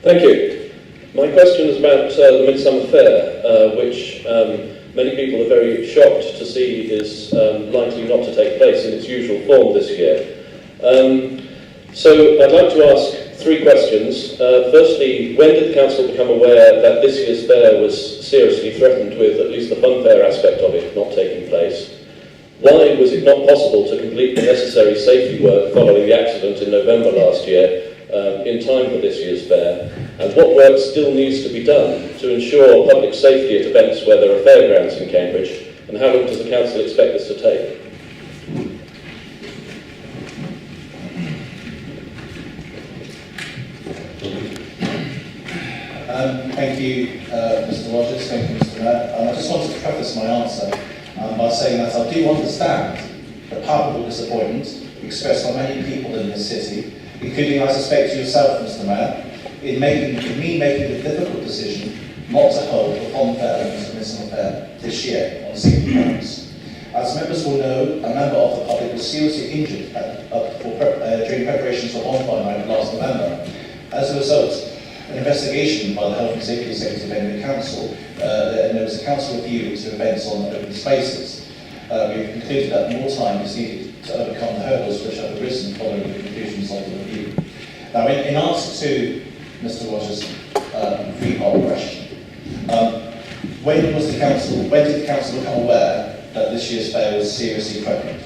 Thank you. My question is about the Midsummer Fair, which many people are very shocked to see is likely not to take place in its usual form this year. So I'd like to ask three questions. Firstly, when did the Council become aware that this year's fair was seriously threatened with at least the funfair aspect of it not taking place? Why was it not possible to complete the necessary safety work following the accident in November last year in time for this year's fair? And what work still needs to be done to ensure public safety at events where there are fairgrounds in Cambridge? And how long does the Council expect this to take? Thank you, Mr. Rodgers. Thank you, Mr. Mayor. I just wanted to preface my answer by saying that I do understand the palpable disappointment expressed by many people in this city, including, I suspect, yourself, Mr. Mayor, in me making the difficult decision not to hold the fun fair and Midsummer Fair this year on safety grounds. As members will know, a member of the public was seriously injured during preparations for bonfire night last November. As a result, an investigation by the Health and Safety Executive and the Council, and there was a Council review to events on open spaces. We've concluded that more time is needed to overcome the hurdles which have arisen following the conclusions of the review. Now, in answer to Mr. Rodgers' three-part question, when did the Council become aware that this year's fair was seriously threatened?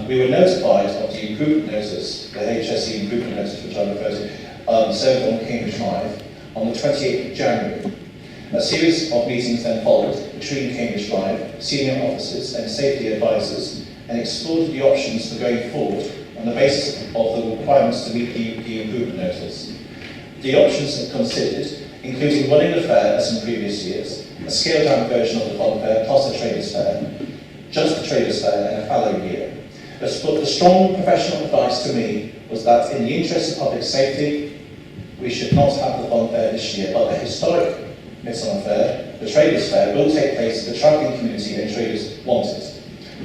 We were notified of the improvement notice, the HSE improvement notice, which I refer to, served on Cambridge Drive on the 28th of January. A series of meetings then followed between Cambridge Drive, senior officers and safety advisors, and explored the options for going forward on the basis of the requirements to meet the improvement notice. The options considered, including running the fair as in previous years, a scaled-down version of the fun fair plus a traders fair, just the traders fair and a fallow year. But the strong professional advice to me was that in the interest of public safety, we should not have the fun fair this year, but the historic Midsummer Fair, the traders fair, will take place if the travelling community and traders want it.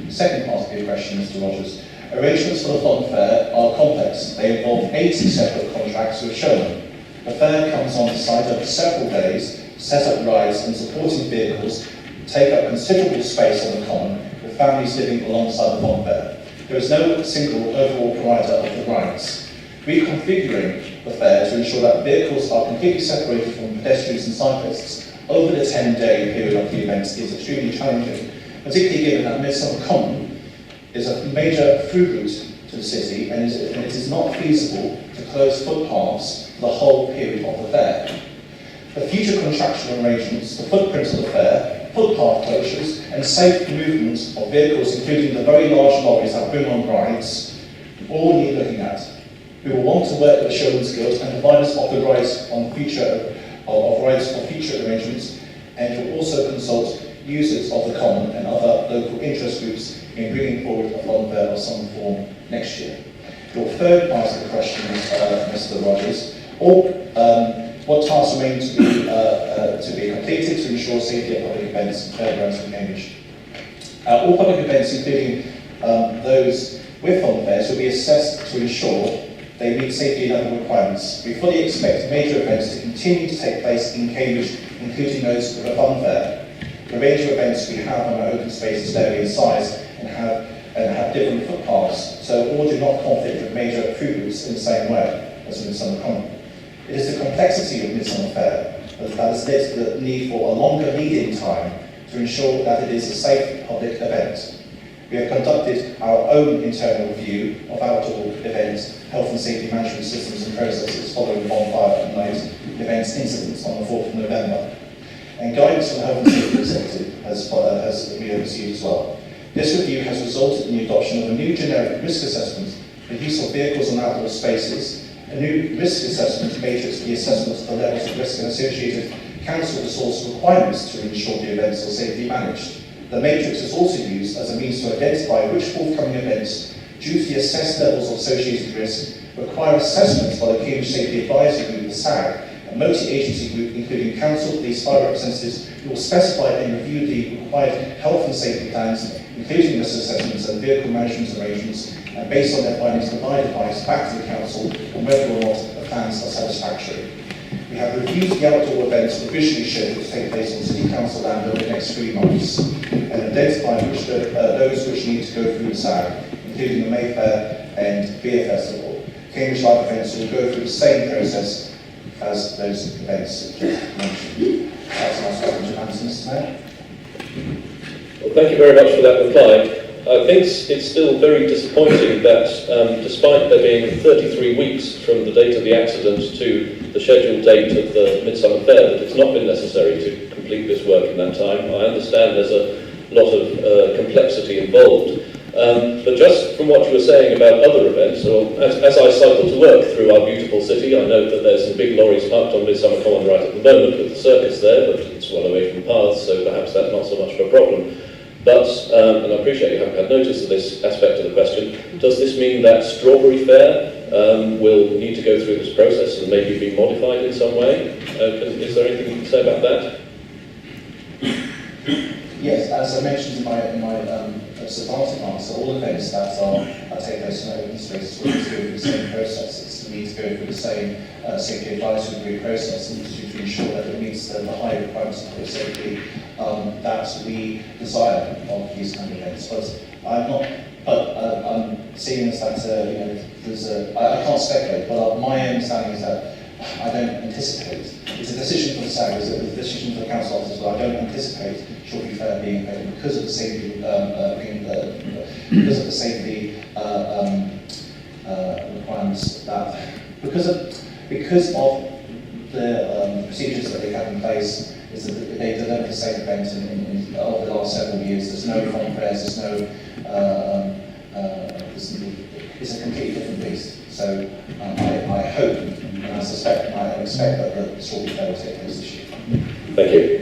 Second part of your question, Mr. Rodgers. Arrangements for the fun fair are complex. They involve 80 separate contracts with showmen. The fair comes on site over several days, set up rides and supporting vehicles, take up considerable space on the common, with families living alongside the fun fair. There is no single overall provider of the rides. Reconfiguring the fair to ensure that vehicles are completely separated from pedestrians and cyclists over the 10-day period of the event is extremely challenging, particularly given that Midsummer Common is a major through route to the city and it is not feasible to close footpaths for the whole period of the fair. The future contractual arrangements, the footprint of the fair, footpath closures and safe movement of vehicles, including the very large lorries that bring on rides, all need looking at. We will want to work with the Showmen's Guild and providers of the rights on future arrangements, and will also consult users of the common and other local interest groups in bringing forward a fun fair of some form next year. Your third part of the question, Mr. Rodgers, what tasks remain to be completed to ensure safety at public events and fairgrounds in Cambridge? All public events, including those with fun fairs, will be assessed to ensure they meet safety level requirements. We fully expect major events to continue to take place in Cambridge, including those with a fun fair. The range of events we have on our open spaces vary in size and have different footpaths, so all do not conflict with major through routes in the same way as Midsummer Common. It is the complexity of Midsummer Fair that has led to the need for a longer lead-in time to ensure that it is a safe public event. We have conducted our own internal review of outdoor events, health and safety management systems and processes following the bonfire night events incidents on the 4th of November. And guidance from the Health and Safety Executive has we have received as well. This review has resulted in the adoption of a new generic risk assessment for use of vehicles in outdoor spaces, a new risk assessment matrix for the assessment of the levels of risk and associated council resource requirements to ensure the events are safely managed. The matrix is also used as a means to identify which forthcoming events, due to the assessed levels of associated risk, require assessments by the Cambridge Safety Advisory Group, the SAG, a multi-agency group including council, police, fire representatives, who will specify and review the required health and safety plans, including risk assessments and vehicle management arrangements, and based on their findings provide advice back to the council on whether or not the plans are satisfactory. We have reviewed the outdoor events provisionally scheduled to take place on City Council land over the next 3 months and identified those which need to go through the SAG, including the Mayfair and Beer Festival. Cambridge Live events will go through the same process as those events just mentioned. That's my question to answer, Mr. Mayor. Well, thank you very much for that reply. I think it's still very disappointing that despite there being 33 weeks from the date of the accident to the scheduled date of the Midsummer Fair, that it's not been necessary to complete this work in that time. I understand there's a lot of complexity involved. But just from what you were saying about other events, or as I cycle to work through our beautiful city, I know that there's some big lorries parked on Midsummer Common right at the moment with the circus there, but it's well away from paths, so perhaps that's not so much of a problem. But, and I appreciate you haven't had notice of this aspect of the question, does this mean that Strawberry Fair will need to go through this process and maybe be modified in some way? Is there anything you can say about that? Yes, as I mentioned in my supporting answer, all events that are taking place in open spaces will go through the same processes. We need to go through the same safety advisory group process to ensure that it meets the high requirements of safety that we desire of these kind of events. But I'm seeing as that I can't speculate, but my understanding is that I don't anticipate. It's a decision for the SAG, it's a decision for the council officers, but I don't anticipate Strawberry Fair being available because of the safety requirements because of the procedures that they have in place. Is that they deliver the same event over the last several years. There's no fun fairs, it's a completely different beast. So I hope and I suspect and I expect that the Strawberry Fair will take place this year. Thank you.